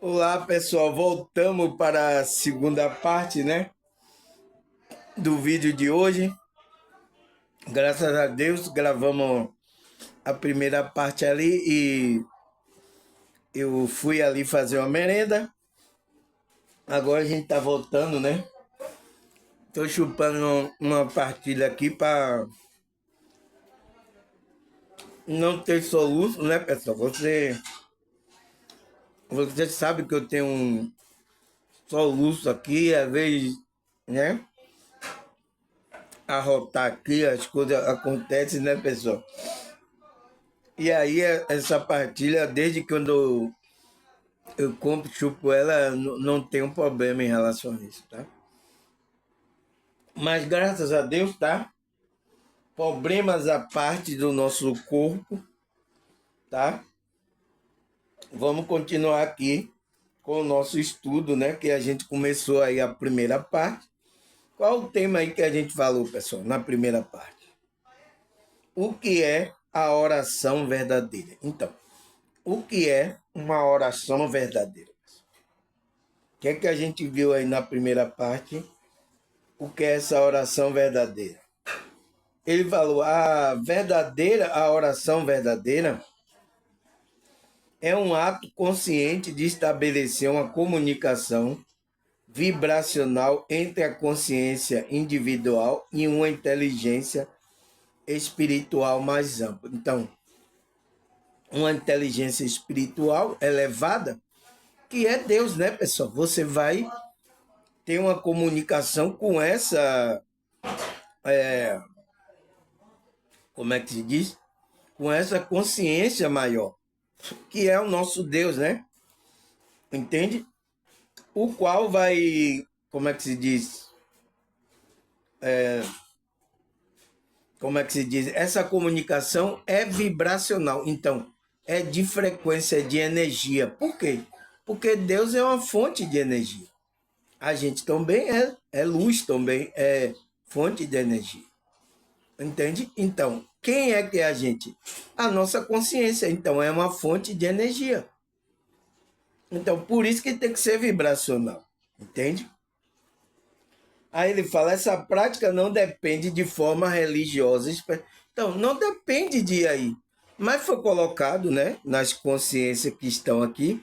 Olá, pessoal. Voltamos para a segunda parte, né, do vídeo de hoje. Graças a Deus, gravamos a primeira parte ali e eu fui ali fazer uma merenda. Agora a gente tá voltando, né? Tô chupando uma partilha aqui para não ter soluço, né, pessoal? Você sabe que eu tenho um soluço aqui, às vezes, né? Arrotar aqui, as coisas acontecem, né, pessoal? E aí, essa partilha, desde quando eu compro, chupo ela, não tem um problema em relação a isso, tá? Mas graças a Deus, tá? Problemas à parte do nosso corpo, tá? Vamos continuar aqui com o nosso estudo, né? Que a gente começou aí a primeira parte. Qual o tema aí que a gente falou, pessoal, na primeira parte? O que é a oração verdadeira? Então, o que é uma oração verdadeira? O que é que a gente viu aí na primeira parte? O que é essa oração verdadeira? Ele falou: a oração verdadeira é um ato consciente de estabelecer uma comunicação vibracional entre a consciência individual e uma inteligência espiritual mais ampla. Então, uma inteligência espiritual elevada, que é Deus, né, pessoal? Você vai ter uma comunicação com essa, como é que se diz? Com essa consciência maior, que é o nosso Deus, né? Entende? O qual vai, como é que se diz? Como é que se diz? Essa comunicação é vibracional, então é de frequência, é de energia. Por quê? Porque Deus é uma fonte de energia. A gente também é luz, também é fonte de energia. Entende? Então, quem é que é a gente? A nossa consciência, então, é uma fonte de energia. Então, por isso que tem que ser vibracional. Entende? Aí ele fala, essa prática não depende de forma religiosa. Então, não depende de aí. Mas foi colocado, né, nas consciências que estão aqui,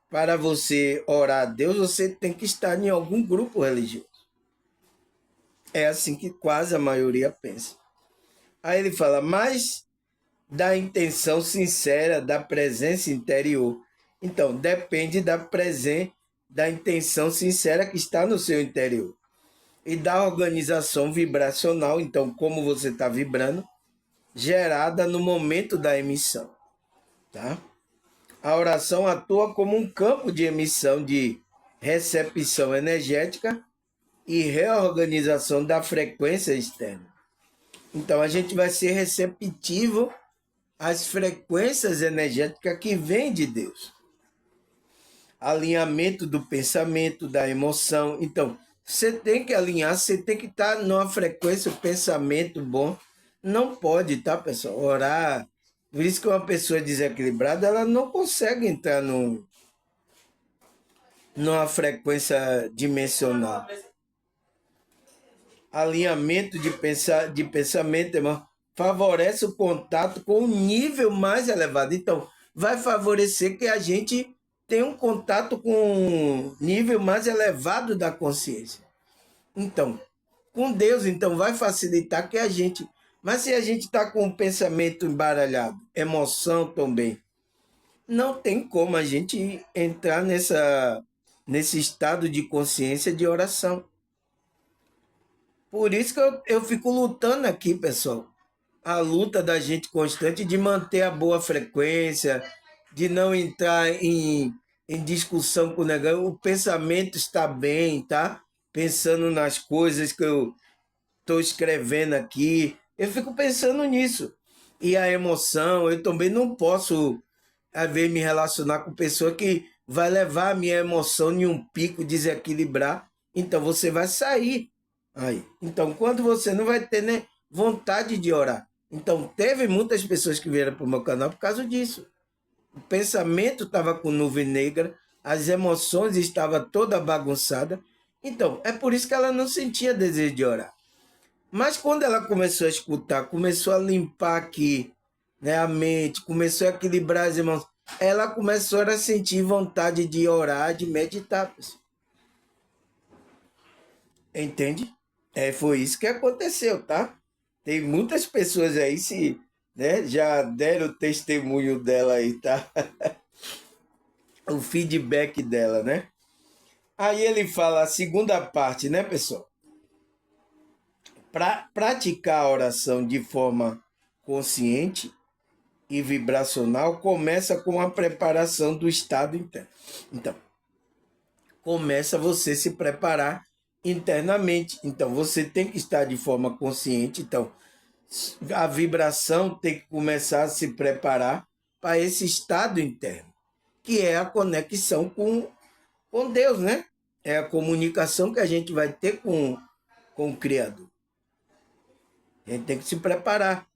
para você orar a Deus, você tem que estar em algum grupo religioso. É assim que quase a maioria pensa. Aí ele fala, mas da intenção sincera, da presença interior. Então, depende da presença, da intenção sincera que está no seu interior. E da organização vibracional, então, como você está vibrando, gerada no momento da emissão. Tá? A oração atua como um campo de emissão de recepção energética e reorganização da frequência externa. Então, a gente vai ser receptivo às frequências energéticas que vêm de Deus. Alinhamento do pensamento, da emoção. Então, você tem que alinhar, você tem que estar numa frequência, pensamento bom. Não pode, tá, pessoal? Orar. Por isso que uma pessoa desequilibrada, ela não consegue entrar numa frequência dimensional. Alinhamento de pensamento, irmão, favorece o contato com um nível mais elevado. Então, vai favorecer que a gente tenha um contato com um nível mais elevado da consciência. Então, com Deus, então, vai facilitar que a gente... Mas se a gente está com o pensamento embaralhado, emoção também, não tem como a gente entrar nesse estado de consciência de oração. Por isso que eu fico lutando aqui, pessoal. A luta da gente constante de manter a boa frequência, de não entrar em discussão com o negócio. O pensamento está bem, tá? Pensando nas coisas que eu estou escrevendo aqui. Eu fico pensando nisso. E a emoção, eu também não posso, às vezes, me relacionar com pessoa que vai levar a minha emoção em um pico, desequilibrar. Então você vai sair. Aí. Então, quando você não vai ter né, vontade de orar. Então, teve muitas pessoas que vieram para o meu canal por causa disso. O pensamento estava com nuvem negra, as emoções estavam toda bagunçada. Então, é por isso que ela não sentia desejo de orar. Mas quando ela começou a escutar, começou a limpar aqui, né, a mente, começou a equilibrar as irmãos, ela começou a sentir vontade de orar, de meditar. Entende? Foi isso que aconteceu, tá? Tem muitas pessoas aí né, já deram o testemunho dela aí, tá? O feedback dela, né? Aí ele fala a segunda parte, né, pessoal? Para praticar a oração de forma consciente e vibracional, começa com a preparação do estado interno. Então, começa você se preparar internamente. Então, você tem que estar de forma consciente. Então, a vibração tem que começar a se preparar para esse estado interno, que é a conexão com Deus, né? É a comunicação que a gente vai ter com o Criador. A gente tem que se preparar.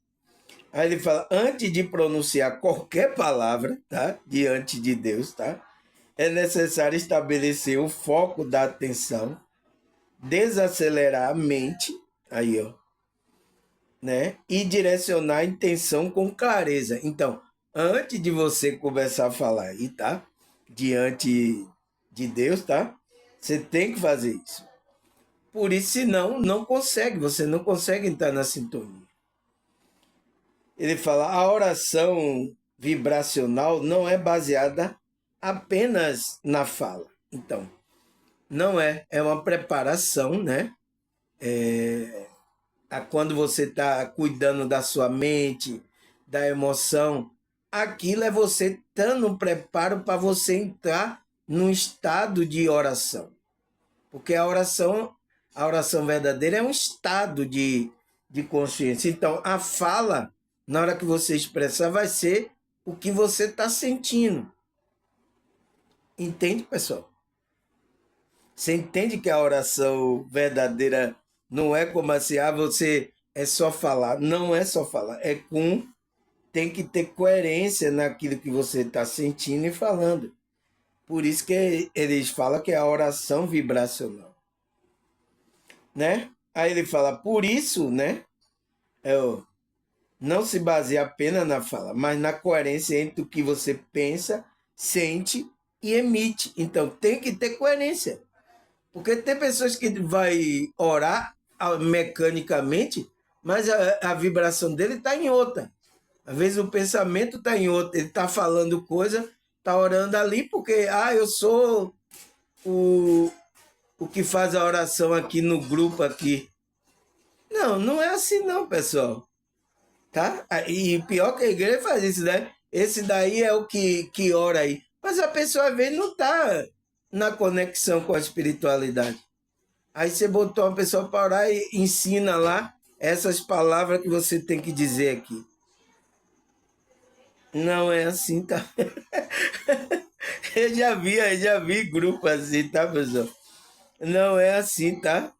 Aí ele fala, antes de pronunciar qualquer palavra, tá? Diante de Deus, tá? É necessário estabelecer o foco da atenção, desacelerar a mente, aí, ó, né? E direcionar a intenção com clareza. Então, antes de você começar a falar aí, tá? Diante de Deus, tá? Você tem que fazer isso. Por isso, senão, não consegue, você não consegue entrar na sintonia. Ele fala, a oração vibracional não é baseada apenas na fala. Então, não é uma preparação, né? Quando você está cuidando da sua mente, da emoção, aquilo é você dando um preparo para você entrar num estado de oração. Porque a oração verdadeira é um estado de consciência. Então, a fala, na hora que você expressar, vai ser o que você está sentindo. Entende, pessoal? Você entende que a oração verdadeira não é como assim, você é só falar. Não é só falar, tem que ter coerência naquilo que você está sentindo e falando. Por isso que eles falam que é a oração vibracional, né? Aí ele fala, por isso, né? Não se baseia apenas na fala, mas na coerência entre o que você pensa, sente e emite. Então tem que ter coerência. Porque tem pessoas que vai orar mecanicamente, mas a vibração dele está em outra. Às vezes o pensamento está em outra. Ele está falando coisa, está orando ali porque, eu sou o que faz a oração aqui no grupo aqui. Não, não é assim não, pessoal. Tá? E pior que a igreja faz isso, né? Esse daí é o que ora aí. Mas a pessoa, às vezes, não está na conexão com a espiritualidade. Aí você botou uma pessoa para orar e ensina lá essas palavras que você tem que dizer aqui. Não é assim, tá? Eu já vi grupo assim, tá, pessoal? Não é assim, tá?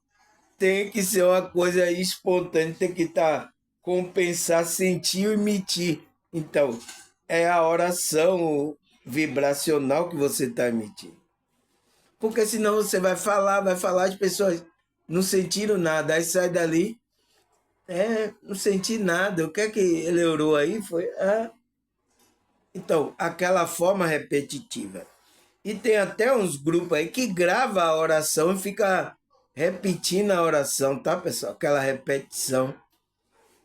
Tem que ser uma coisa espontânea, tem que estar compensar, sentir e emitir. Então, é a oração vibracional que você está emitindo. Porque senão você vai falar, as pessoas não sentiram nada, aí sai dali, não senti nada, o que é que ele orou aí? Foi, Então, aquela forma repetitiva. E tem até uns grupos aí que grava a oração e fica repetindo a oração, tá, pessoal? Aquela repetição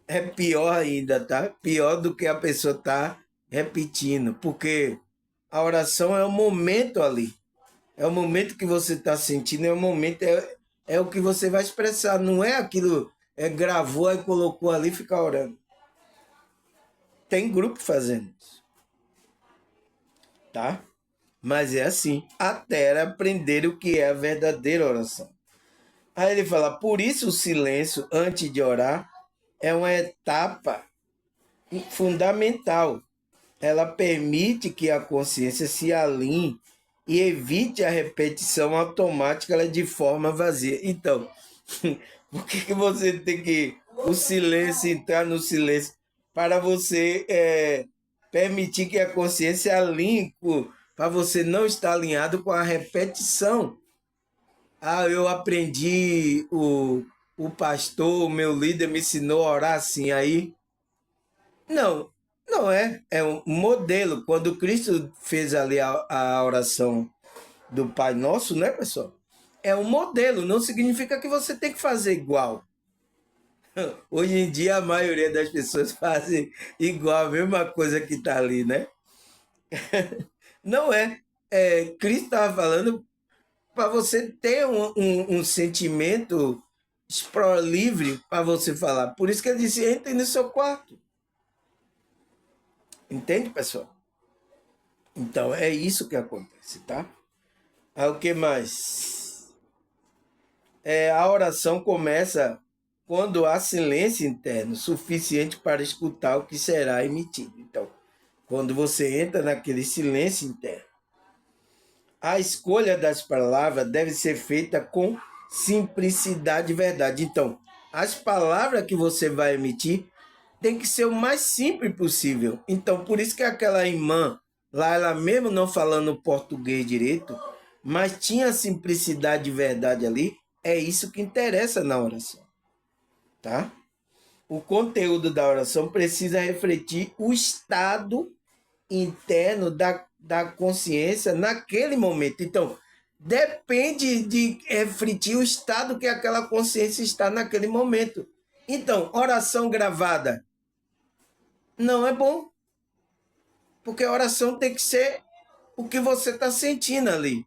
é pior ainda, tá? Pior do que a pessoa tá repetindo, porque a oração é o momento ali. É o momento que você está sentindo, é o momento, é o que você vai expressar, não é aquilo, gravou e colocou ali e fica orando. Tem grupo fazendo isso, tá? Mas é assim, até aprender o que é a verdadeira oração. Aí ele fala, por isso o silêncio antes de orar é uma etapa fundamental. Ela permite que a consciência se alinhe e evite a repetição automática de forma vazia. Então, por que você tem que o silêncio, entrar no silêncio? Para você permitir que a consciência alinhe para você não estar alinhado com a repetição. Ah, eu aprendi, o pastor, o meu líder me ensinou a orar assim, aí. Não, não é. É um modelo. Quando Cristo fez ali a oração do Pai Nosso, né, pessoal? É um modelo, não significa que você tem que fazer igual. Hoje em dia, a maioria das pessoas fazem igual, a mesma coisa que está ali, né? Não é. Cristo estava falando para você ter um sentimento livre para você falar. Por isso que ele disse: entre no seu quarto. Entende, pessoal? Então, é isso que acontece, tá? Aí o que mais? A oração começa quando há silêncio interno suficiente para escutar o que será emitido. Então, quando você entra naquele silêncio interno, a escolha das palavras deve ser feita com simplicidade e verdade. Então, as palavras que você vai emitir tem que ser o mais simples possível. Então, por isso que aquela irmã, lá ela mesmo não falando português direito, mas tinha simplicidade e verdade ali, é isso que interessa na oração, tá? O conteúdo da oração precisa refletir o estado interno da consciência naquele momento. Então, depende de refletir o estado que aquela consciência está naquele momento. Então, oração gravada não é bom, porque a oração tem que ser o que você está sentindo ali.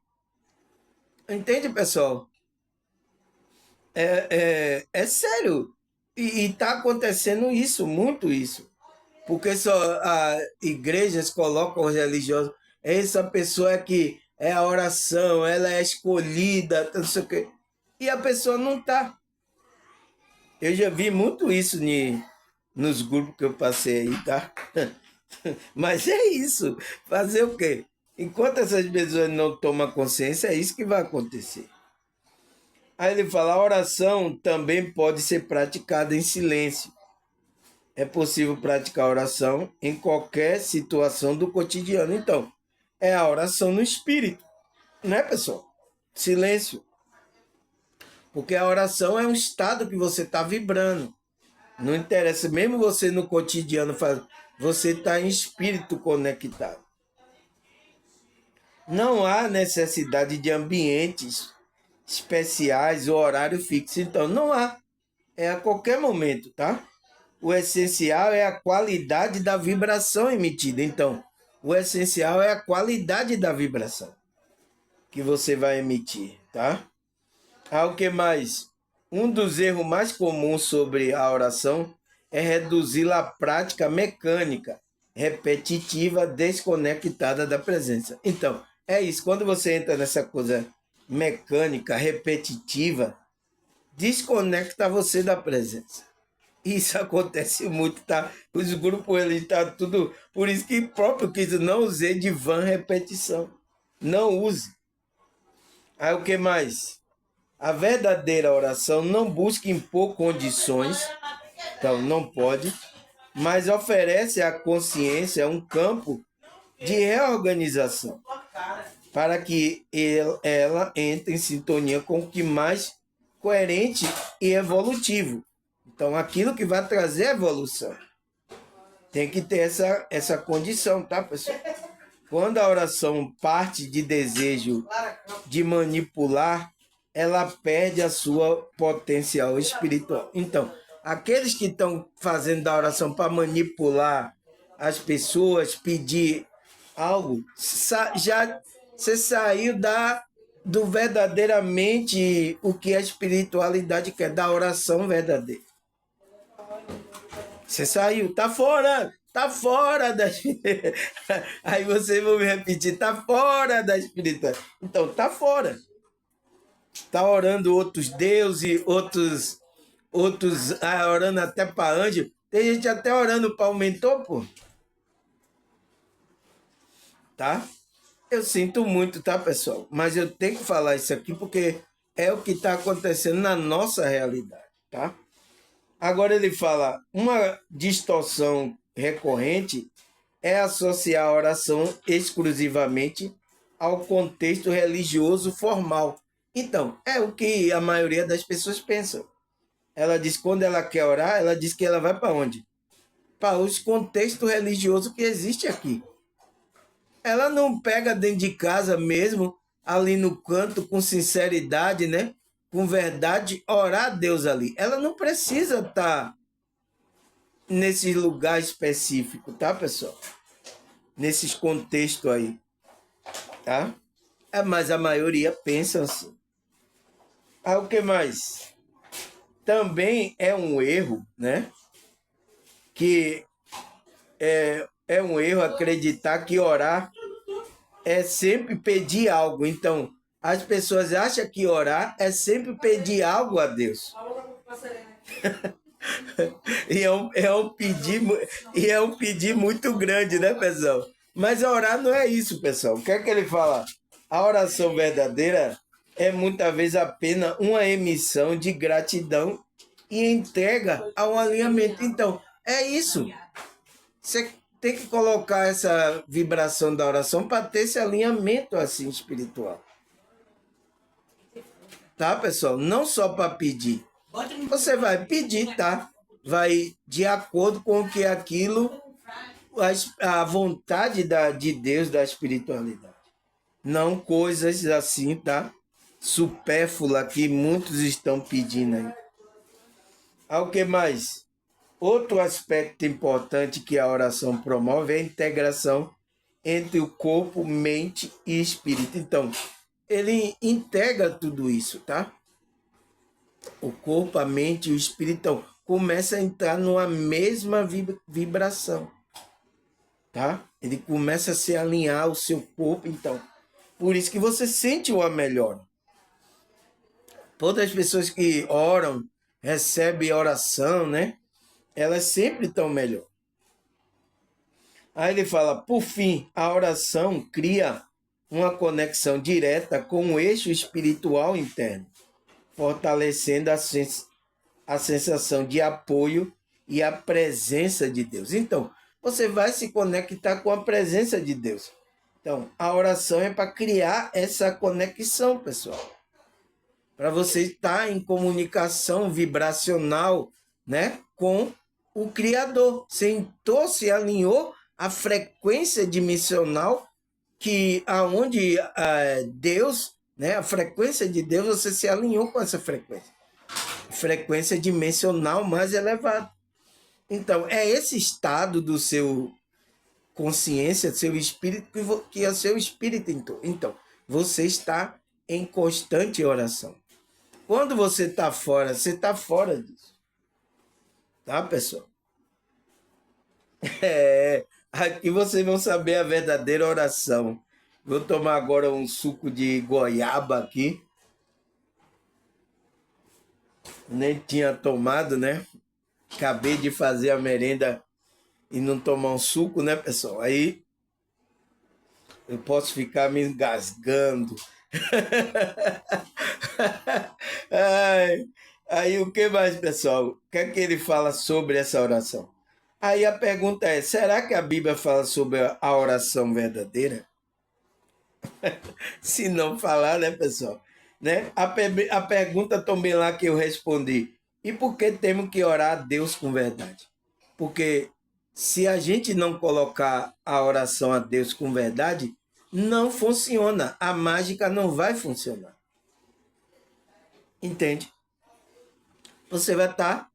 Entende, pessoal? É sério. E está acontecendo isso, muito isso. Porque só as igrejas colocam os religiosos, essa pessoa que é a oração, ela é escolhida, não sei o quê. E a pessoa não está. Eu já vi muito isso nos grupos que eu passei aí, tá? Mas é isso. Fazer o quê? Enquanto essas pessoas não tomam consciência, é isso que vai acontecer. Aí ele fala: a oração também pode ser praticada em silêncio. É possível praticar oração em qualquer situação do cotidiano. Então, é a oração no espírito, né, pessoal? Silêncio. Porque a oração é um estado que você está vibrando. Não interessa, mesmo você no cotidiano, você está em espírito conectado. Não há necessidade de ambientes especiais ou horário fixo. Então, não há. É a qualquer momento, tá? O essencial é a qualidade da vibração emitida. Então, o essencial é a qualidade da vibração que você vai emitir, tá? O que mais? Um dos erros mais comuns sobre a oração é reduzi-la à prática mecânica, repetitiva, desconectada da presença. Então, é isso. Quando você entra nessa coisa mecânica, repetitiva, desconecta você da presença. Isso acontece muito, tá? Os grupos, eles tá tudo... Por isso que próprio Cristo não use de vã repetição. Não use. Aí o que mais? A verdadeira oração não busca impor condições, então não pode, mas oferece à consciência um campo de reorganização para que ela entre em sintonia com o que mais coerente e evolutivo. Então, aquilo que vai trazer evolução. Tem que ter essa condição, tá, pessoal? Quando a oração parte de desejo de manipular, ela perde a sua potencial espiritual. Então, aqueles que estão fazendo da oração para manipular as pessoas, pedir algo, já você saiu do verdadeiramente o que a espiritualidade quer, da oração verdadeira. Você saiu, tá fora da Aí você vai me repetir, tá fora da espiritualidade. Então, tá fora. Tá orando outros deuses, outros orando até para anjo. Tem gente até orando para o mentor, pô. Tá? Eu sinto muito, tá, pessoal? Mas eu tenho que falar isso aqui porque é o que está acontecendo na nossa realidade, tá? Agora ele fala, uma distorção recorrente é associar a oração exclusivamente ao contexto religioso formal. Então, é o que a maioria das pessoas pensam. Ela diz que quando ela quer orar, ela diz que ela vai para onde? Para os contextos religiosos que existe aqui. Ela não pega dentro de casa mesmo, ali no canto, com sinceridade, né? Com verdade, orar a Deus ali. Ela não precisa estar nesse lugar específico, tá, pessoal? Nesses contextos aí, tá? Mas a maioria pensa assim. O que mais? Também é um erro, né? Que é um erro acreditar que orar é sempre pedir algo. Então, as pessoas acham que orar é sempre pedir algo a Deus. E é um pedir muito grande, né, pessoal? Mas orar não é isso, pessoal. O que é que ele fala? A oração verdadeira é muitas vezes apenas uma emissão de gratidão e entrega ao alinhamento. Então, é isso. Você tem que colocar essa vibração da oração para ter esse alinhamento assim espiritual. Tá, pessoal? Não só para pedir. Você vai pedir, tá? Vai de acordo com o que aquilo, a vontade de Deus, da espiritualidade. Não coisas assim, tá? Supérflua que muitos estão pedindo aí. O que mais? Outro aspecto importante que a oração promove é a integração entre o corpo, mente e espírito. Então, ele integra tudo isso, tá? O corpo, a mente e o espírito então, começa a entrar numa mesma vibração, tá? Ele começa a se alinhar ao seu corpo, então. Por isso que você sente uma melhora. Todas as pessoas que oram, recebem oração, né? Elas sempre estão melhor. Aí ele fala, por fim, a oração cria uma conexão direta com o eixo espiritual interno, fortalecendo a sensação de apoio e a presença de Deus. Então, você vai se conectar com a presença de Deus. Então, a oração é para criar essa conexão, pessoal. Para você estar em comunicação vibracional, né, com o Criador. Sentou, se alinhou à frequência dimensional que aonde Deus, né, a frequência de Deus, você se alinhou com essa frequência dimensional mais elevada. Então, é esse estado do seu consciência, seu espírito, que é o seu espírito. Então, você está em constante oração. Quando você está fora, você está fora disso. Tá, pessoal? Aqui vocês vão saber a verdadeira oração. Vou tomar agora um suco de goiaba aqui. Nem tinha tomado, né? Acabei de fazer a merenda e não tomar um suco, né, pessoal? Aí eu posso ficar me engasgando. Aí o que mais, pessoal? O que é que ele fala sobre essa oração? Aí a pergunta é, será que a Bíblia fala sobre a oração verdadeira? Se não falar, né, pessoal? Né? A pergunta também lá que eu respondi, e por que temos que orar a Deus com verdade? Porque se a gente não colocar a oração a Deus com verdade, não funciona. A mágica não vai funcionar. Entende? Você vai estar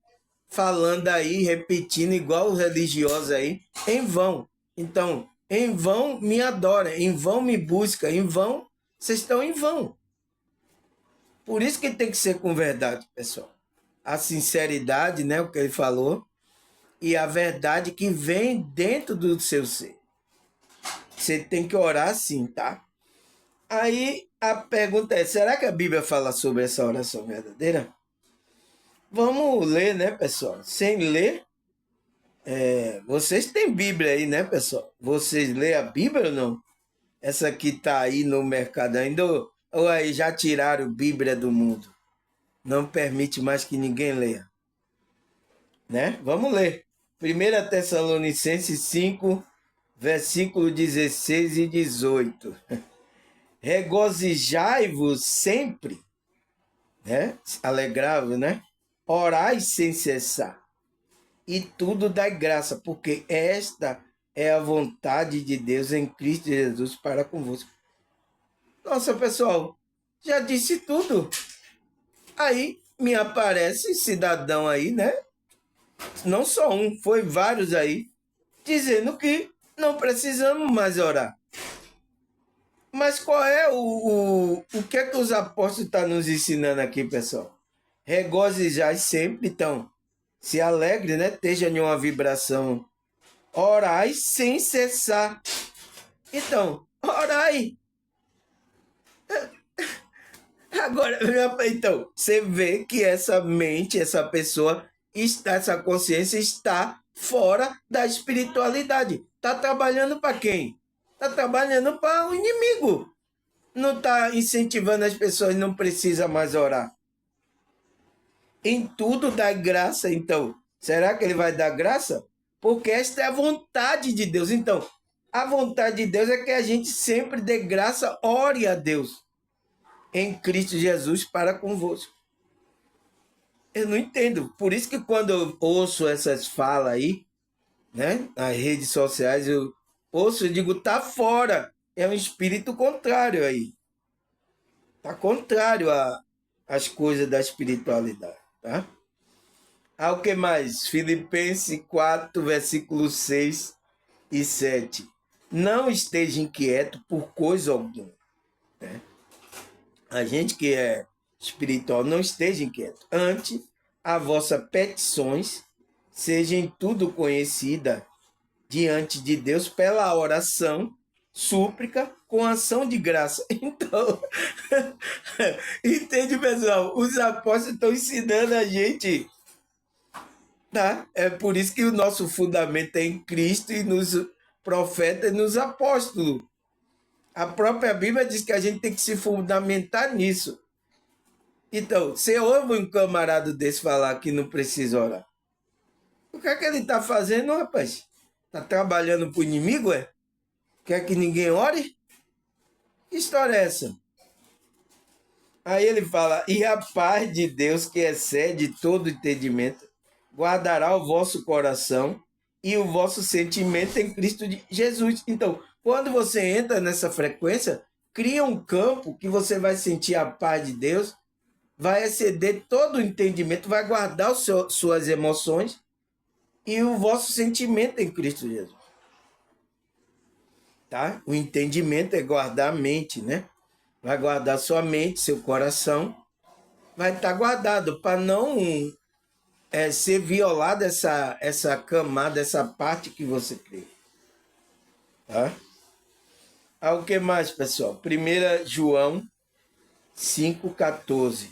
falando aí, repetindo igual os religiosos aí, em vão. Então, em vão me adora, em vão me busca, em vão, vocês estão em vão. Por isso que tem que ser com verdade, pessoal. A sinceridade, né, o que ele falou, e a verdade que vem dentro do seu ser. Você tem que orar assim, tá? Aí a pergunta é, será que a Bíblia fala sobre essa oração verdadeira? Vamos ler, né, pessoal? Sem ler, vocês têm Bíblia aí, né, pessoal? Vocês lêem a Bíblia ou não? Essa que tá aí no mercado ainda, ou aí já tiraram a Bíblia do mundo? Não permite mais que ninguém leia. Né? Vamos ler. 1 Tessalonicenses 5, versículo 16 e 18. Regozijai-vos sempre, né? Alegrai-vos, né? Orai sem cessar. E tudo dai graça, porque esta é a vontade de Deus em Cristo Jesus para convosco. Nossa, pessoal, já disse tudo. Aí me aparece cidadão aí, né? Não só um, foi vários aí, dizendo que não precisamos mais orar. Mas qual é o que é que os apóstolos estão nos ensinando aqui, pessoal? Regozijai sempre, então, se alegre, né? Esteja em uma vibração. Orai sem cessar. Então, orai. Agora, então, você vê que essa mente, essa pessoa, essa consciência está fora da espiritualidade. Está trabalhando para quem? Está trabalhando para o inimigo. Não está incentivando as pessoas, não precisa mais orar. Em tudo dá graça, então. Será que ele vai dar graça? Porque esta é a vontade de Deus. Então, a vontade de Deus é que a gente sempre dê graça, ore a Deus em Cristo Jesus para convosco. Eu não entendo. Por isso que quando eu ouço essas falas aí, né, nas redes sociais, eu ouço e digo, tá fora. É um espírito contrário aí. Tá contrário às coisas da espiritualidade, tá? O que mais? Filipenses 4, versículos 6 e 7. Não esteja inquieto por coisa alguma, né? A gente que é espiritual, não esteja inquieto. Antes, as vossas petições sejam tudo conhecida diante de Deus pela oração, súplica, com ação de graça. Então, entende, pessoal? Os apóstolos estão ensinando a gente, tá? É por isso que o nosso fundamento é em Cristo e nos profetas e nos apóstolos. A própria Bíblia diz que a gente tem que se fundamentar nisso. Então, você ouve um camarada desse falar que não precisa orar. O que é que ele está fazendo, rapaz? Está trabalhando para o inimigo, é? Quer que ninguém ore? Que história é essa? Aí ele fala, e a paz de Deus, que excede todo entendimento, guardará o vosso coração e o vosso sentimento em Cristo Jesus. Então, quando você entra nessa frequência, cria um campo que você vai sentir a paz de Deus, vai exceder todo o entendimento, vai guardar suas emoções e o vosso sentimento em Cristo Jesus. Tá? O entendimento é guardar a mente, né? Vai guardar sua mente, seu coração, vai estar guardado para não ser violada essa camada, essa parte que você crê. Tá? O que mais, pessoal? 1 João 5,14.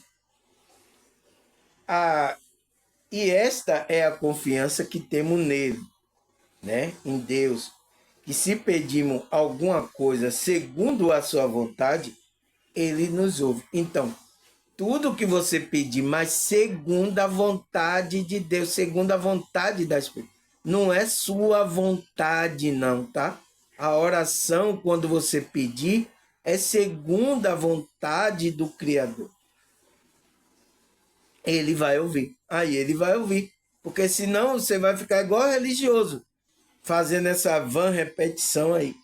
E esta é a confiança que temos nele, né? Em Deus, que se pedimos alguma coisa segundo a sua vontade, ele nos ouve. Então, tudo que você pedir, mas segundo a vontade de Deus, segundo a vontade das pessoas. Não é sua vontade, não, tá? A oração, quando você pedir, é segundo a vontade do Criador. Ele vai ouvir. Aí ele vai ouvir. Porque senão você vai ficar igual religioso, fazendo essa vã repetição aí.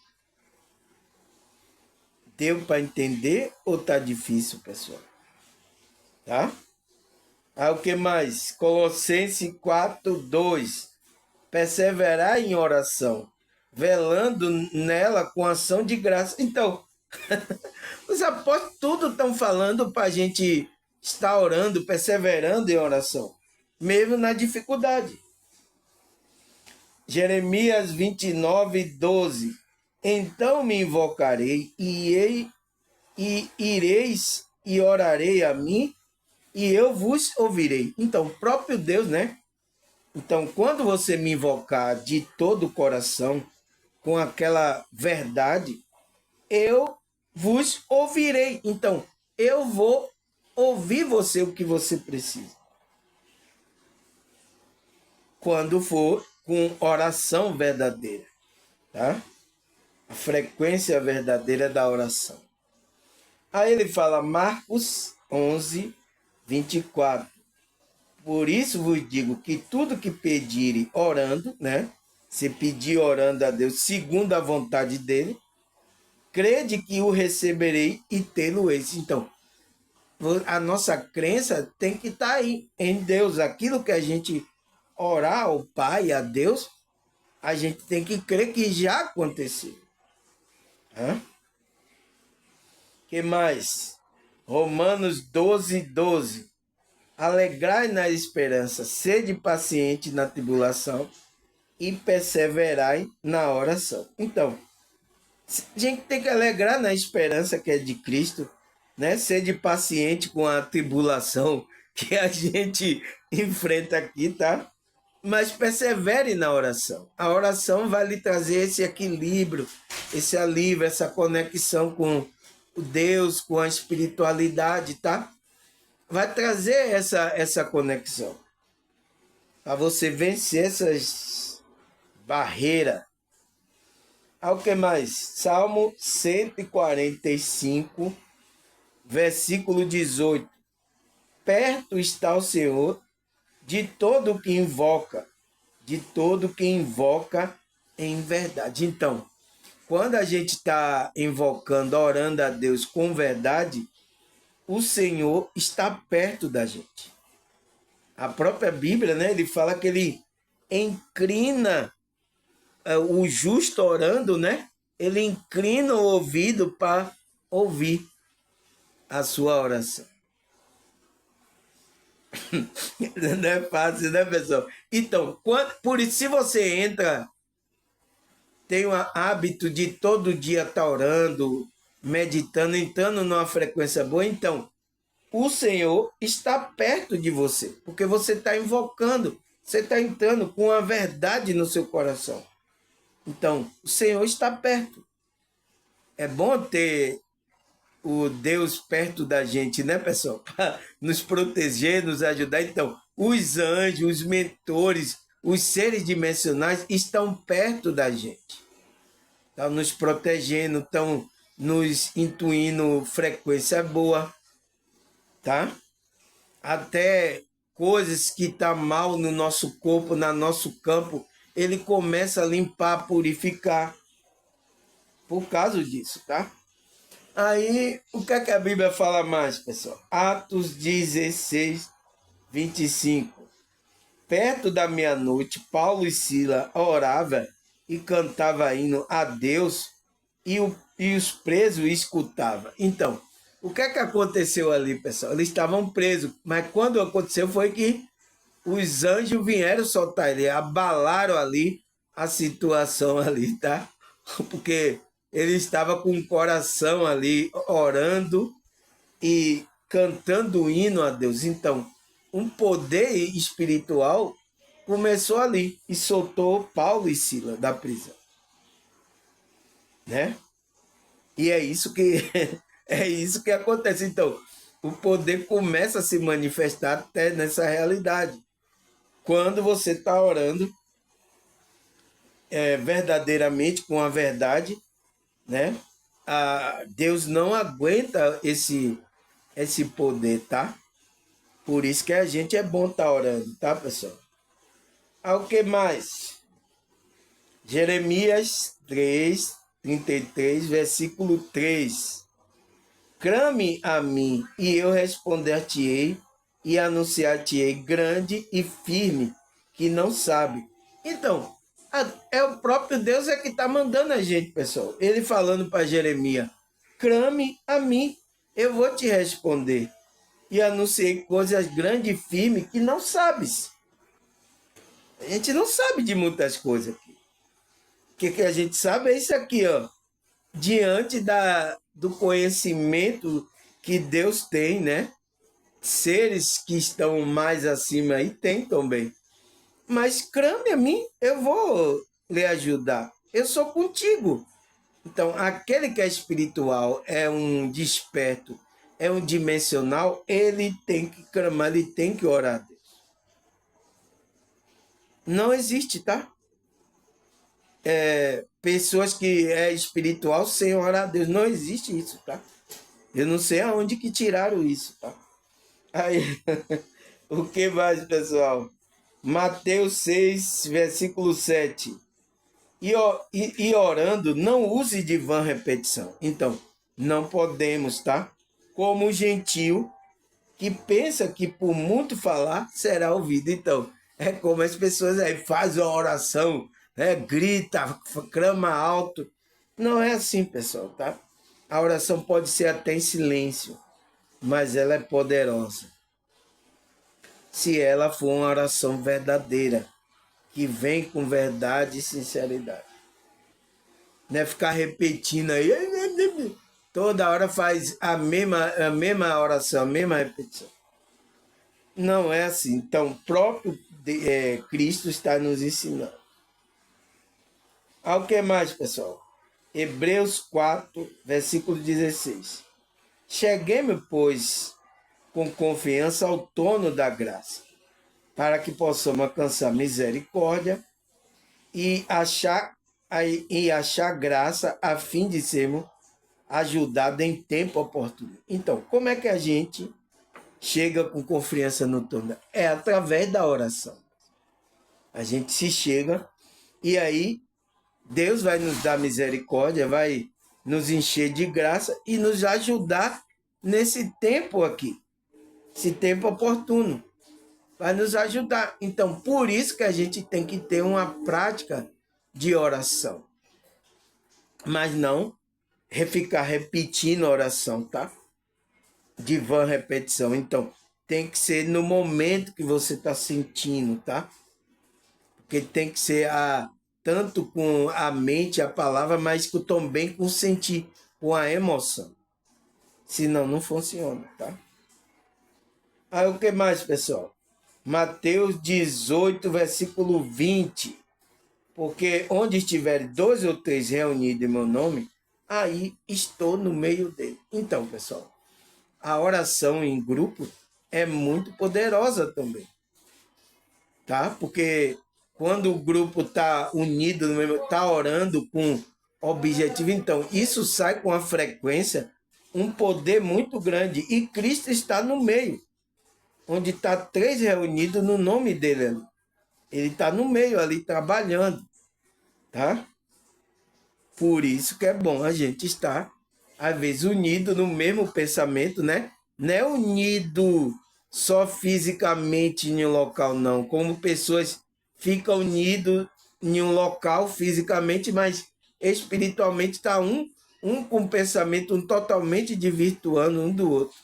Deu para entender ou tá difícil, pessoal? Tá? O que mais? Colossenses 4:2. Perseverar em oração, velando nela com ação de graça. Então, os apóstolos tudo estão falando para a gente estar orando, perseverando em oração, mesmo na dificuldade. Jeremias 29:12. Então me invocarei e ireis e orarei a mim e eu vos ouvirei. Então, o próprio Deus, né? Então, quando você me invocar de todo o coração, com aquela verdade, eu vos ouvirei. Então, eu vou ouvir você o que você precisa. Quando for com oração verdadeira, tá? A frequência verdadeira da oração. Aí ele fala, Marcos 11, 24. Por isso vos digo que tudo que pedirem orando, né? Se pedir orando a Deus segundo a vontade dele, crede que o receberei e tê-lo-eis. Então, a nossa crença tem que estar aí, em Deus. Aquilo que a gente orar ao Pai, a Deus, a gente tem que crer que já aconteceu. Hã? Que mais? Romanos 12, 12. Alegrai na esperança, sede paciente na tribulação e perseverai na oração. Então, a gente tem que alegrar na esperança que é de Cristo, né? Sede paciente com a tribulação que a gente enfrenta aqui, tá? Mas persevere na oração. A oração vai lhe trazer esse equilíbrio, esse alívio, essa conexão com o Deus, com a espiritualidade, tá? Vai trazer essa conexão para você vencer essas barreiras. O que mais? Salmo 145, versículo 18. Perto está o Senhor de todo que invoca, em verdade. Então, quando a gente está invocando, orando a Deus com verdade, o Senhor está perto da gente. A própria Bíblia, né, ele fala que ele inclina o justo orando, né? Ele inclina o ouvido para ouvir a sua oração. Não é fácil, né, pessoal? Então, por isso, se você entra, tem o hábito de todo dia estar orando, meditando, entrando numa frequência boa, então, o Senhor está perto de você, porque você está invocando, você está entrando com a verdade no seu coração. Então, o Senhor está perto. É bom ter o Deus perto da gente, né, pessoal? Para nos proteger, nos ajudar. Então, os anjos, os mentores, os seres dimensionais estão perto da gente. Estão nos protegendo, estão nos intuindo frequência boa, tá? Até coisas que estão mal no nosso corpo, no nosso campo, ele começa a limpar, purificar por causa disso, tá? Aí, o que é que a Bíblia fala mais, pessoal? Atos 16, 25. Perto da meia-noite, Paulo e Sila oravam e cantavam hino a Deus e os presos escutavam. Então, o que é que aconteceu ali, pessoal? Eles estavam presos, mas quando aconteceu foi que os anjos vieram soltar ele, abalaram ali a situação ali, tá? Porque ele estava com o coração ali orando e cantando hino a Deus. Então, um poder espiritual começou ali e soltou Paulo e Sila da prisão, né? E é isso que é isso que acontece. Então, o poder começa a se manifestar até nessa realidade. Quando você está orando verdadeiramente com a verdade, né? Deus não aguenta esse poder, tá? Por isso que a gente é bom estar orando, tá, pessoal? O que mais? Jeremias 3, 33, versículo 3. Clame a mim, e eu responder-te-ei, e anunciar-te-ei grande e firme, que não sabe. Então, é o próprio Deus que está mandando a gente, pessoal. Ele falando para Jeremias, clame a mim, eu vou te responder. E anunciei coisas grandes e firmes que não sabes. A gente não sabe de muitas coisas aqui. O que a gente sabe é isso aqui, ó. Diante do conhecimento que Deus tem, né? Seres que estão mais acima aí tem também. Mas clame a mim, eu vou lhe ajudar. Eu sou contigo. Então, aquele que é espiritual, é um desperto, é um dimensional, ele tem que clamar, ele tem que orar a Deus. Não existe, tá? Pessoas que é espiritual sem orar a Deus. Não existe isso, tá? Eu não sei aonde que tiraram isso, tá? Aí, o que mais, pessoal? Mateus 6, versículo 7. E orando, não use de vã repetição. Então, não podemos, tá? Como o gentil que pensa que por muito falar será ouvido. Então, é como as pessoas aí fazem uma oração, né? Grita, clama alto. Não é assim, pessoal, tá? A oração pode ser até em silêncio, mas ela é poderosa. Se ela for uma oração verdadeira, que vem com verdade e sinceridade. Não é ficar repetindo aí, toda hora faz a mesma oração, a mesma repetição. Não é assim. Então, o próprio Cristo está nos ensinando. Ao que mais, pessoal? Hebreus 4, versículo 16. Cheguemos, pois, com confiança ao trono da graça, para que possamos alcançar misericórdia e achar graça a fim de sermos ajudados em tempo oportuno. Então, como é que a gente chega com confiança no trono? É através da oração. A gente se chega e aí Deus vai nos dar misericórdia, vai nos encher de graça e nos ajudar nesse tempo aqui, esse tempo oportuno. Vai nos ajudar. Então, por isso que a gente tem que ter uma prática de oração. Mas não ficar repetindo a oração, tá? De vã repetição. Então, tem que ser no momento que você está sentindo, tá? Porque tem que ser tanto com a mente, a palavra, mas também com o sentir, com a emoção. Senão, não funciona, tá? Aí, o que mais, pessoal? Mateus 18, versículo 20. Porque onde estiver 2 ou 3 reunidos em meu nome, aí estou no meio dele. Então, pessoal, a oração em grupo é muito poderosa também, tá? Porque quando o grupo está unido, está orando com objetivo, então isso sai com a frequência, um poder muito grande. E Cristo está no meio, onde está 3 reunidos no nome dele ali. Ele está no meio ali trabalhando, tá? Por isso que é bom a gente estar, às vezes, unido no mesmo pensamento, né? Não é unido só fisicamente em um local, não. Como pessoas ficam unidas em um local fisicamente, mas espiritualmente está um com pensamento totalmente desvirtuando um do outro.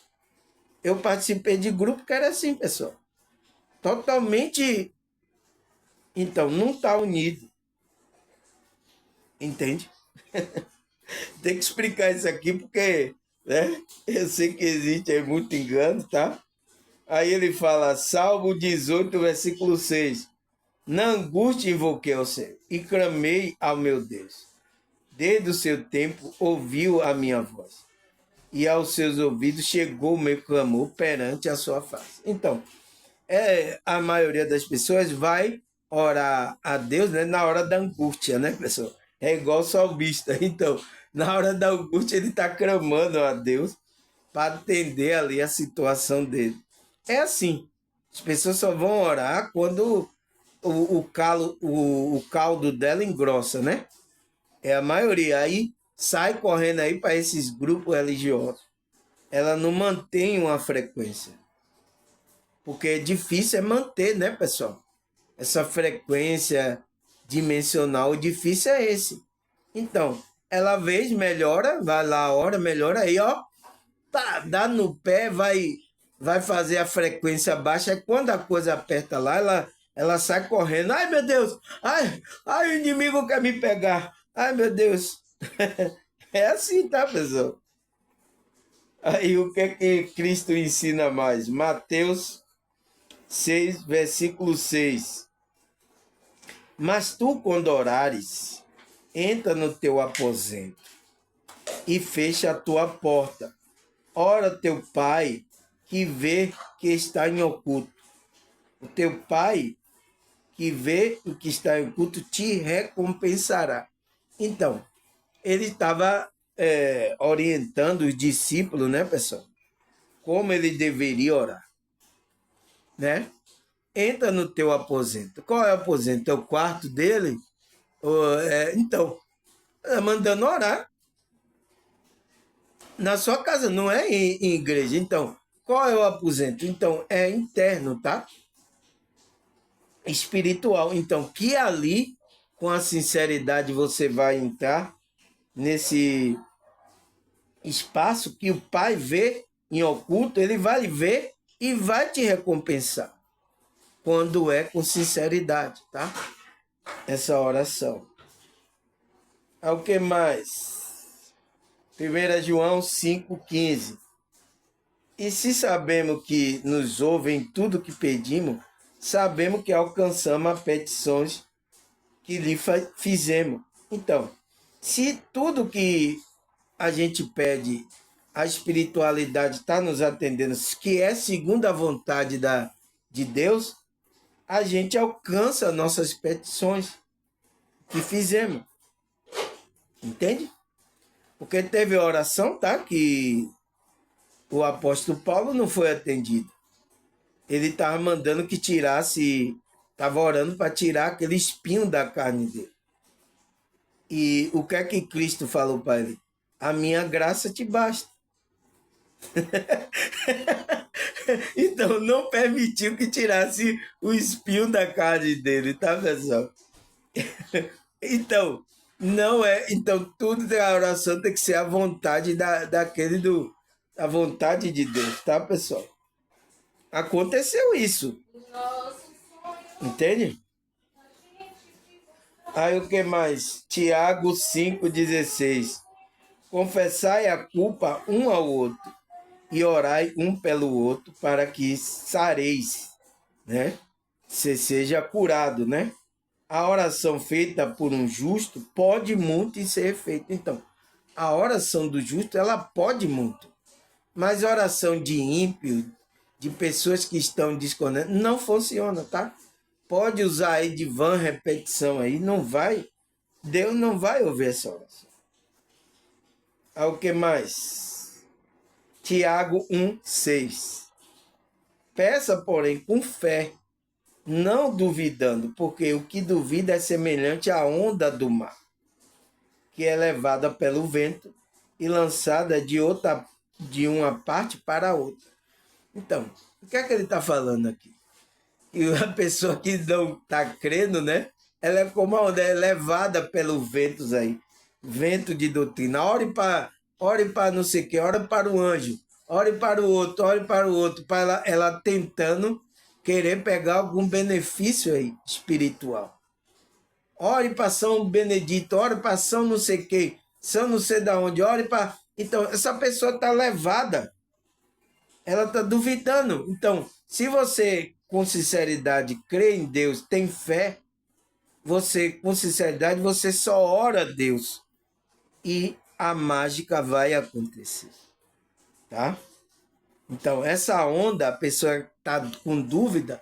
Eu participei de grupo que era assim, pessoal. Totalmente. Então, não está unido. Entende? Tem que explicar isso aqui porque, né? Eu sei que existe aí muito engano, tá? Aí ele fala, Salmo 18, versículo 6. Na angústia invoquei ao Senhor e clamei ao meu Deus. Desde o seu tempo ouviu a minha voz e aos seus ouvidos chegou o meu clamor perante a sua face. Então, a maioria das pessoas vai orar a Deus, né, na hora da angústia, né, pessoal? É igual o salmista. Então, na hora da angústia, ele está clamando a Deus para atender ali a situação dele. É assim. As pessoas só vão orar quando o caldo dela engrossa, né? É a maioria. Aí sai correndo aí para esses grupos religiosos. Ela não mantém uma frequência. Porque é difícil manter, né, pessoal? Essa frequência dimensional, o difícil é esse. Então, ela vez melhora, vai lá, hora, melhora aí, ó, tá, dá no pé, vai fazer a frequência baixa, aí quando a coisa aperta lá, ela sai correndo. Ai, meu Deus! Ai, o inimigo quer me pegar! Ai, meu Deus! É assim, tá, pessoal? Aí o que é que Cristo ensina mais? Mateus 6, versículo 6. Mas tu, quando orares, entra no teu aposento e fecha a tua porta. Ora teu pai, que vê que está em oculto. O teu pai, que vê o que está em oculto, te recompensará. Então, ele estava orientando os discípulos, né, pessoal? Como ele deveria orar, né? Entra no teu aposento. Qual é o aposento? É o quarto dele? Então, mandando orar na sua casa, não é em igreja. Então, qual é o aposento? Então, é interno, tá? Espiritual. Então, que ali, com a sinceridade, você vai entrar nesse espaço que o Pai vê em oculto, ele vai ver e vai te recompensar quando é com sinceridade, tá? Essa oração. O que mais? 1 João 5,15. E se sabemos que nos ouvem tudo que pedimos, sabemos que alcançamos as petições que lhe fizemos. Então, se tudo que a gente pede, a espiritualidade está nos atendendo, que é segundo a vontade de Deus, a gente alcança nossas petições que fizemos. Entende? Porque teve oração, tá? Que o apóstolo Paulo não foi atendido. Ele estava mandando que tirasse, estava orando para tirar aquele espinho da carne dele. E o que é que Cristo falou para ele? A minha graça te basta. Então, não permitiu que tirasse o espinho da carne dele, tá, pessoal? Então, não é. Então, tudo da oração tem que ser a vontade a vontade de Deus, tá, pessoal? Aconteceu isso. Entende? Aí o que mais? Tiago 5,16. Confessai a culpa um ao outro e orai um pelo outro para que sareis, né? Você seja curado, né? A oração feita por um justo pode muito e ser feita. Então, a oração do justo, ela pode muito. Mas a oração de ímpio, de pessoas que estão desconectadas, não funciona, tá? Pode usar aí de vã repetição aí, não vai. Deus não vai ouvir essa oração. O que mais? Tiago 1,6. Peça, porém, com fé, não duvidando, porque o que duvida é semelhante à onda do mar, que é levada pelo vento e lançada de uma parte para a outra. Então, o que é que ele está falando aqui? Que a pessoa que não está crendo, né? Ela é como a onda, é levada pelos ventos aí. Vento de doutrina. Ore para não sei o que, ore para o anjo, ore para o outro, para ela tentando querer pegar algum benefício aí espiritual. Ore para São Benedito, ore para São não sei o que, São não sei da onde, ore para... Então, essa pessoa está levada, ela está duvidando. Então, se você, com sinceridade, crê em Deus, tem fé, você, com sinceridade, você só ora a Deus e a mágica vai acontecer, tá? Então, essa onda, a pessoa está com dúvida,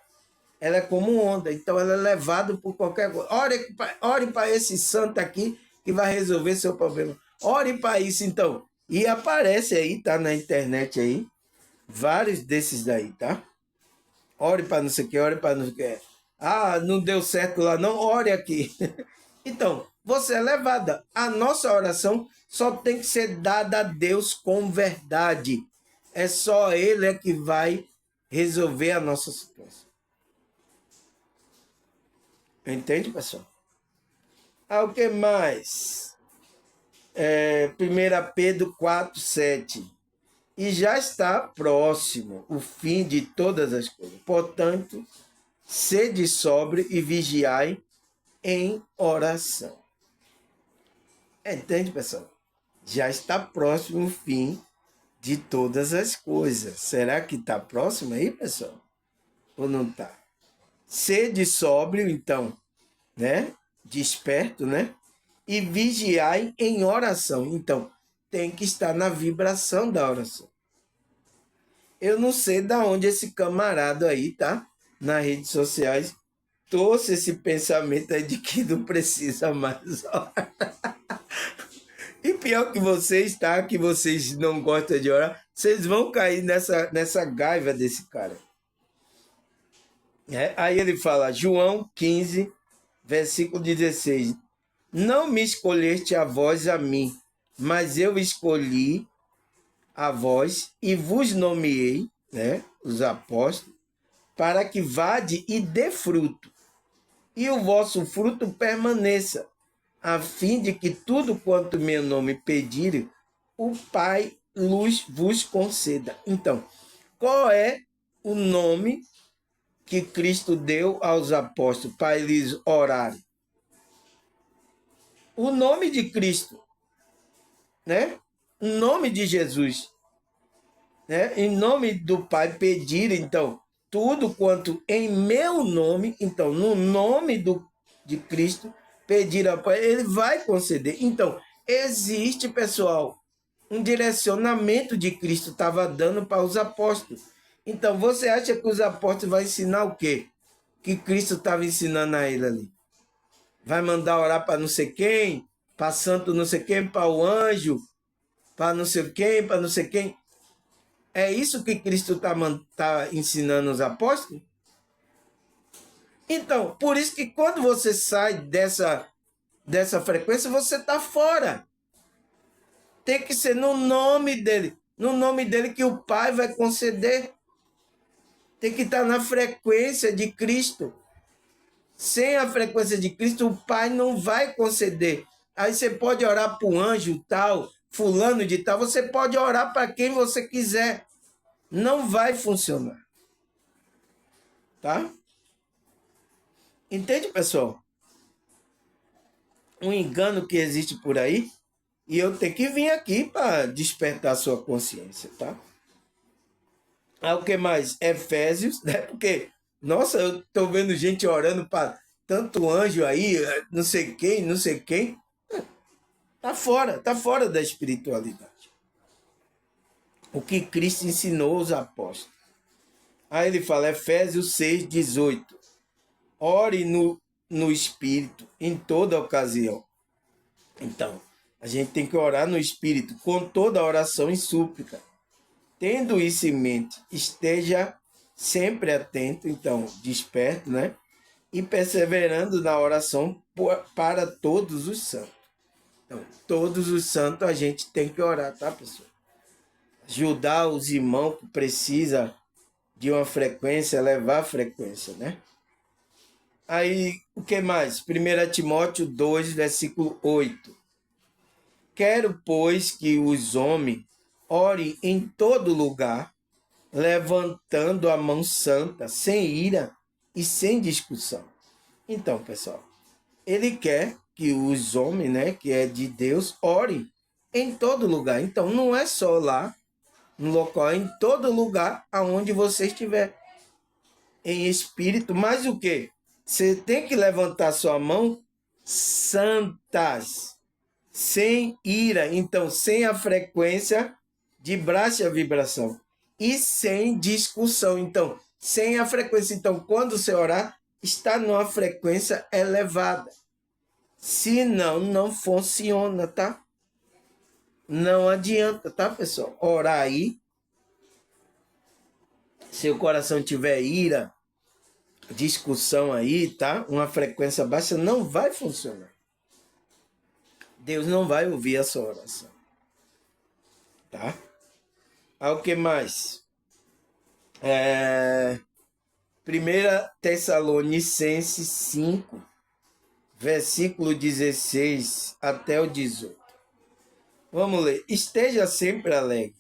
ela é como onda, então ela é levada por qualquer coisa. Ore para esse santo aqui que vai resolver seu problema. Ore para isso, então. E aparece aí, tá na internet aí, vários desses daí, tá? Ore para não sei o que, ore para não sei o que. Ah, não deu certo lá, não, ore aqui. Então, você é levada. A nossa oração só tem que ser dada a Deus com verdade. É só Ele é que vai resolver a nossa situação. Entende, pessoal? O que mais? 1 Pedro 4,7. E já está próximo o fim de todas as coisas. Portanto, sede sóbrio e vigiai em oração. Entende, pessoal? Já está próximo o fim de todas as coisas. Será que está próximo aí, pessoal? Ou não está? Sede sóbrio, então, né? Desperto, né? E vigiai em oração. Então, tem que estar na vibração da oração. Eu não sei de onde esse camarada aí, tá? Nas redes sociais, trouxe esse pensamento aí de que não precisa mais orar. E pior que vocês, tá? Que vocês não gostam de orar, vocês vão cair nessa gaiva desse cara. Aí ele fala, João 15, versículo 16. Não me escolheste a vós a mim, mas eu escolhi a vós e vos nomeei, né, os apóstolos, para que vade e dê fruto, e o vosso fruto permaneça, a fim de que tudo quanto meu nome pedir, o Pai vos conceda. Então, qual é o nome que Cristo deu aos apóstolos para eles orarem? O nome de Cristo, né? O nome de Jesus, né? Em nome do Pai pedir, então, tudo quanto em meu nome, então, no nome de Cristo, pedir ao Pai, ele vai conceder. Então, existe, pessoal, um direcionamento de Cristo estava dando para os apóstolos. Então, você acha que os apóstolos vão ensinar o quê? Que Cristo estava ensinando a ele ali? Vai mandar orar para não sei quem, para santo não sei quem, para o anjo, para não sei quem, para não sei quem. É isso que Cristo tá ensinando os apóstolos? Então, por isso que quando você sai dessa frequência, você está fora. Tem que ser no nome dele. No nome dele que o Pai vai conceder. Tem que estar na frequência de Cristo. Sem a frequência de Cristo, o Pai não vai conceder. Aí você pode orar para um anjo tal, fulano de tal. Você pode orar para quem você quiser. Não vai funcionar. Tá? Entende, pessoal? Um engano que existe por aí. E eu tenho que vir aqui para despertar a sua consciência, tá? Ah, o que mais? Efésios, né? Porque, nossa, eu estou vendo gente orando para tanto anjo aí, não sei quem, não sei quem. Tá fora da espiritualidade. O que Cristo ensinou aos apóstolos. Aí ele fala, Efésios 6, 18. Ore no Espírito em toda ocasião. Então, a gente tem que orar no Espírito com toda oração e súplica. Tendo isso em mente, esteja sempre atento, então, desperto, né? E perseverando na oração para todos os santos. Então, todos os santos a gente tem que orar, tá, pessoal? Ajudar os irmãos que precisam de uma frequência, levar a frequência, né? Aí, o que mais? 1 Timóteo 2, versículo 8. Quero, pois, que os homens orem em todo lugar, levantando a mão santa, sem ira e sem discussão. Então, pessoal, ele quer que os homens, né, que é de Deus, orem em todo lugar. Então, não é só lá, no local, é em todo lugar aonde você estiver. Em espírito, mas o quê? Você tem que levantar sua mão santas, sem ira, então sem a frequência de baixa vibração e sem discussão, então sem a frequência. Então, quando você orar, está numa frequência elevada. Senão, não funciona, tá? Não adianta, tá, pessoal? Orar aí, se o coração tiver ira, discussão aí, tá? Uma frequência baixa, não vai funcionar. Deus não vai ouvir a sua oração. Tá? O que mais? 1 Tessalonicenses 5, versículo 16 até o 18. Vamos ler. Esteja sempre alegre.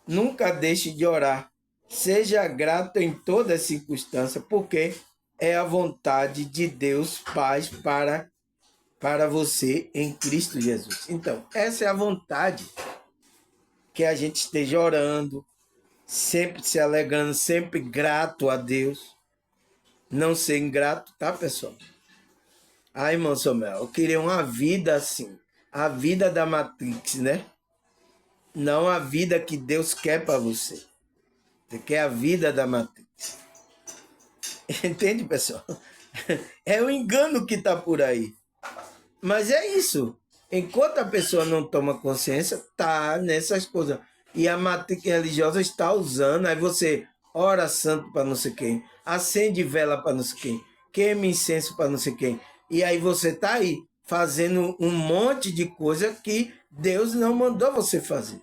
Nunca deixe de orar. Seja grato em toda circunstância, porque é a vontade de Deus Pai para você em Cristo Jesus. Então, essa é a vontade, que a gente esteja orando, sempre se alegrando, sempre grato a Deus. Não ser ingrato, tá, pessoal? Irmão Samuel, eu queria uma vida assim, a vida da Matrix, né? Não a vida que Deus quer para você. Você quer a vida da Matrix. Entende, pessoal? É o engano que está por aí. Mas é isso. Enquanto a pessoa não toma consciência, tá nessas coisas. E a matriz religiosa está usando, aí você ora santo para não sei quem, acende vela para não sei quem, queima incenso para não sei quem. E aí você tá aí fazendo um monte de coisa que Deus não mandou você fazer.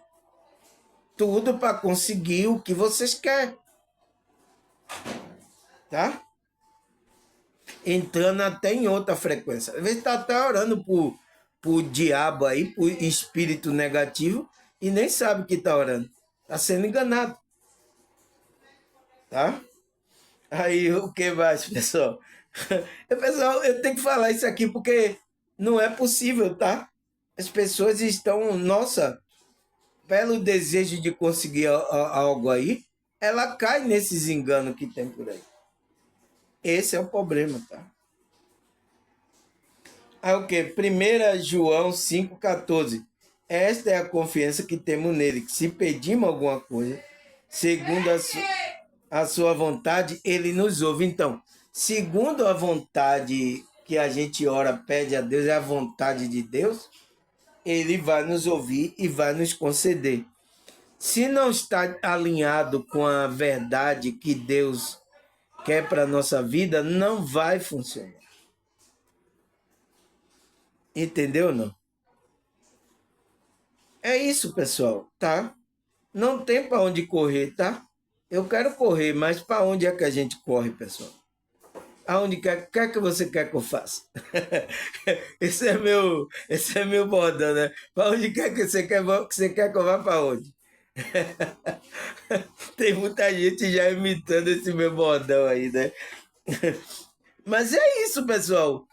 Tudo para conseguir o que vocês querem. Tá? Entrando até em outra frequência. Às vezes está até orando por diabo aí, por espírito negativo, e nem sabe que está orando. Está sendo enganado. Tá? Aí o que mais, pessoal? Pessoal, eu tenho que falar isso aqui porque não é possível, tá? As pessoas estão, nossa, pelo desejo de conseguir algo aí, ela cai nesses enganos que tem por aí. Esse é o problema, tá? Aí o que? 1 João 5,14. Esta é a confiança que temos nele, que se pedimos alguma coisa, segundo a sua vontade, ele nos ouve. Então, segundo a vontade que a gente ora, pede a Deus, é a vontade de Deus, ele vai nos ouvir e vai nos conceder. Se não está alinhado com a verdade que Deus quer para a nossa vida, não vai funcionar. Entendeu, não? É isso, pessoal, tá? Não tem para onde correr, tá? Eu quero correr, mas para onde é que a gente corre, pessoal? Aonde quer que você quer que eu faça? Esse é meu bordão, né? Para onde quer que você quer que eu vá para onde? Tem muita gente já imitando esse meu bordão aí, né? Mas é isso, pessoal.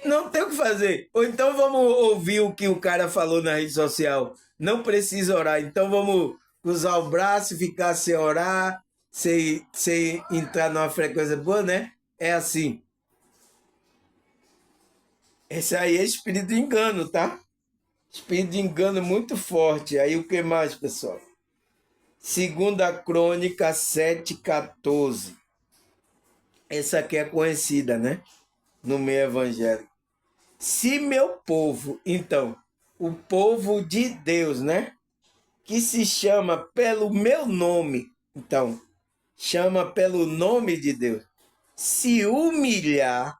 Não tem o que fazer. Ou então vamos ouvir o que o cara falou na rede social. Não precisa orar. Então vamos cruzar o braço, ficar sem orar, sem entrar numa frequência boa, né? É assim. Esse aí é espírito de engano, tá? Espírito de engano muito forte. Aí o que mais, pessoal? Segunda Crônica 7,14. Essa aqui é conhecida, né? No meio evangélico. Se meu povo, então, o povo de Deus, né? Que se chama pelo meu nome, então, chama pelo nome de Deus, se humilhar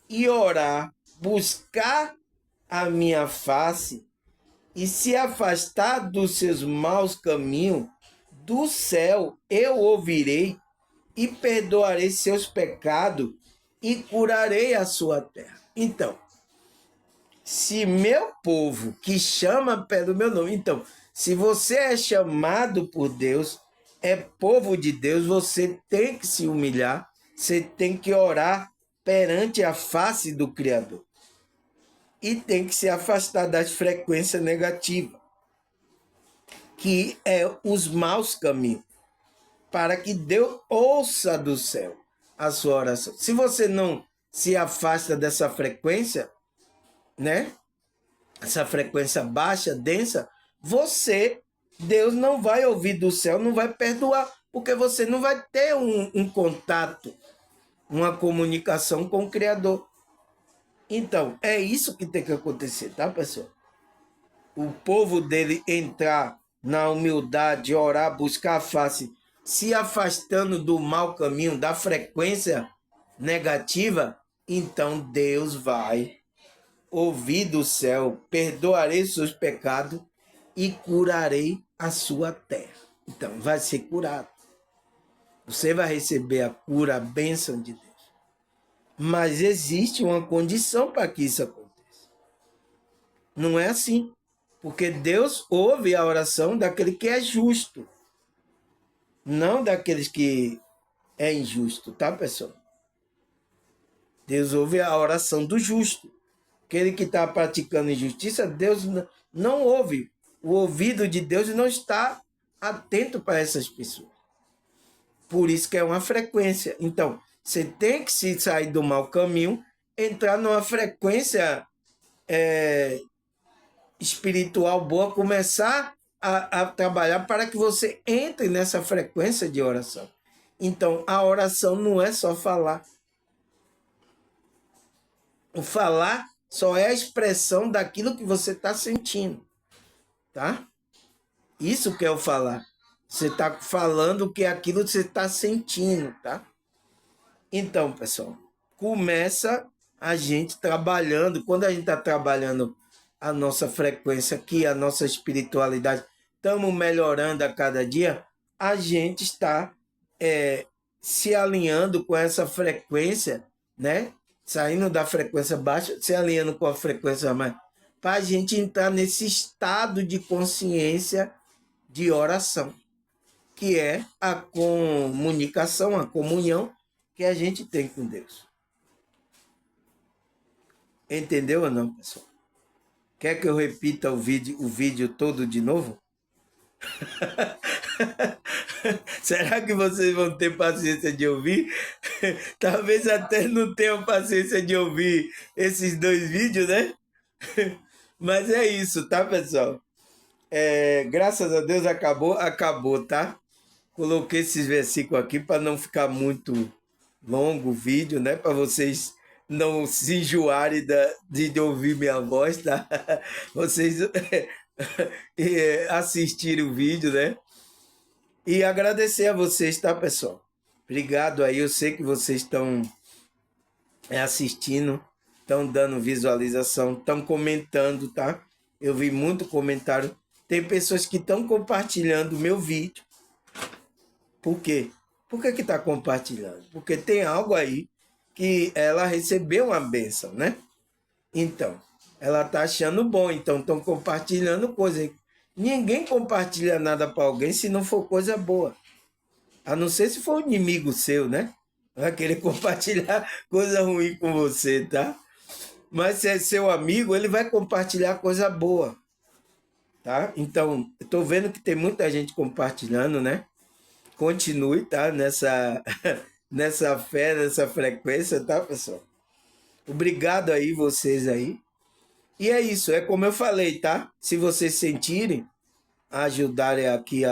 e orar, buscar a minha face e se afastar dos seus maus caminhos, do céu eu ouvirei e perdoarei seus pecados e curarei a sua terra. Então, se meu povo que chama pelo meu nome, então, se você é chamado por Deus, é povo de Deus, você tem que se humilhar, você tem que orar perante a face do Criador. E tem que se afastar das frequências negativas, que é os maus caminhos, para que Deus ouça do céu a sua oração. Se você não se afasta dessa frequência, né? Essa frequência baixa, densa, Deus não vai ouvir do céu, não vai perdoar, porque você não vai ter um contato, uma comunicação com o Criador. Então, é isso que tem que acontecer, tá, pessoal? O povo dele entrar na humildade, orar, buscar a face, se afastando do mau caminho, da frequência negativa, então Deus vai ouvir do céu, perdoarei seus pecados e curarei a sua terra. Então, vai ser curado. Você vai receber a cura, a bênção de Deus. Mas existe uma condição para que isso aconteça. Não é assim. Porque Deus ouve a oração daquele que é justo. Não daqueles que é injusto, tá, pessoal? Deus ouve a oração do justo. Aquele que está praticando injustiça, Deus não ouve. O ouvido de Deus não está atento para essas pessoas. Por isso que é uma frequência. Então, você tem que se sair do mau caminho, entrar numa frequência espiritual boa, começar a trabalhar para que você entre nessa frequência de oração. Então, a oração não é só falar. O falar só é a expressão daquilo que você está sentindo, tá? Isso que eu falar. Você está falando que é aquilo que você está sentindo, tá? Então, pessoal, começa a gente trabalhando. Quando a gente está trabalhando a nossa frequência aqui, a nossa espiritualidade, estamos melhorando a cada dia, a gente está se alinhando com essa frequência, né? Saindo da frequência baixa, se alinhando com a frequência mais, para a gente entrar nesse estado de consciência de oração, que é a comunicação, a comunhão que a gente tem com Deus. Entendeu ou não, pessoal? Quer que eu repita o vídeo todo de novo? Será que vocês vão ter paciência de ouvir? Talvez até não tenham paciência de ouvir esses 2 vídeos, né? Mas é isso, tá, pessoal? Graças a Deus acabou, tá? Coloquei esses versículos aqui para não ficar muito longo o vídeo, né? Para vocês não se enjoarem de ouvir minha voz, tá? Vocês assistirem o vídeo, né? E agradecer a vocês, tá, pessoal? Obrigado aí, eu sei que vocês estão assistindo, estão dando visualização, estão comentando, tá? Eu vi muito comentário. Tem pessoas que estão compartilhando o meu vídeo. Por quê? Por que está compartilhando? Porque tem algo aí que ela recebeu uma bênção, né? Então, ela está achando bom, então estão compartilhando coisa. Ninguém compartilha nada para alguém se não for coisa boa. A não ser se for um inimigo seu, né? Vai querer compartilhar coisa ruim com você, tá? Mas se é seu amigo, ele vai compartilhar coisa boa, tá? Então, eu tô vendo que tem muita gente compartilhando, né? Continue, tá? Nessa fé, nessa frequência, tá, pessoal? Obrigado aí, vocês aí. E é isso, é como eu falei, tá? Se vocês sentirem, ajudarem aqui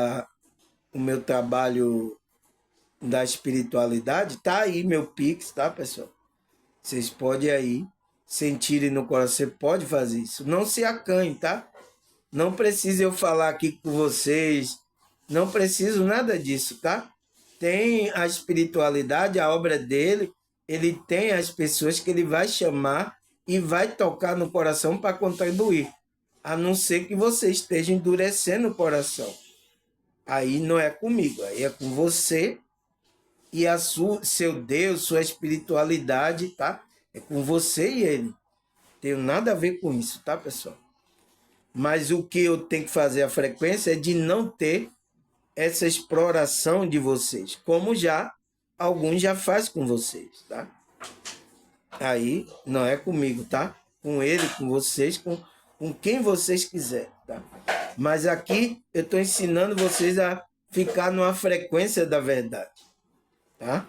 o meu trabalho da espiritualidade, tá aí meu Pix, tá, pessoal? Vocês podem aí sentirem no coração, você pode fazer isso. Não se acanhe, tá? Não precisa eu falar aqui com vocês, não preciso nada disso, tá? Tem a espiritualidade, a obra dele, ele tem as pessoas que ele vai chamar e vai tocar no coração para contribuir. A não ser que você esteja endurecendo o coração. Aí não é comigo, aí é com você e seu Deus, sua espiritualidade, tá? É com você e ele. Tenho nada a ver com isso, tá, pessoal? Mas o que eu tenho que fazer a frequência é de não ter essa exploração de vocês, como já alguns já faz com vocês, tá? Aí não é comigo, tá? Com ele, com vocês, com quem vocês quiserem, tá? Mas aqui eu estou ensinando vocês a ficar numa frequência da verdade, tá?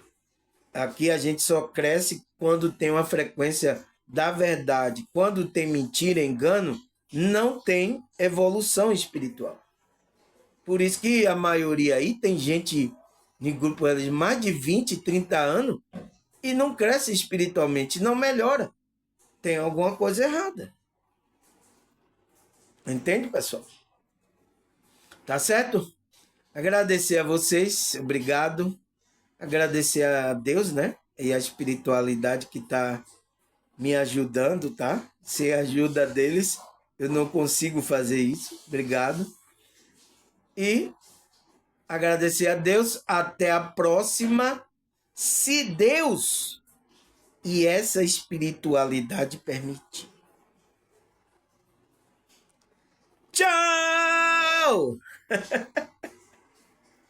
Aqui a gente só cresce quando tem uma frequência da verdade. Quando tem mentira, engano, não tem evolução espiritual. Por isso que a maioria aí tem gente em grupo de mais de 20, 30 anos e não cresce espiritualmente, não melhora. Tem alguma coisa errada. Entende, pessoal? Tá certo? Agradecer a vocês, obrigado. Agradecer a Deus, né? E a espiritualidade que está me ajudando, tá? Sem a ajuda deles, eu não consigo fazer isso. Obrigado. E agradecer a Deus. Até a próxima. Se Deus e essa espiritualidade permitir. Tchau!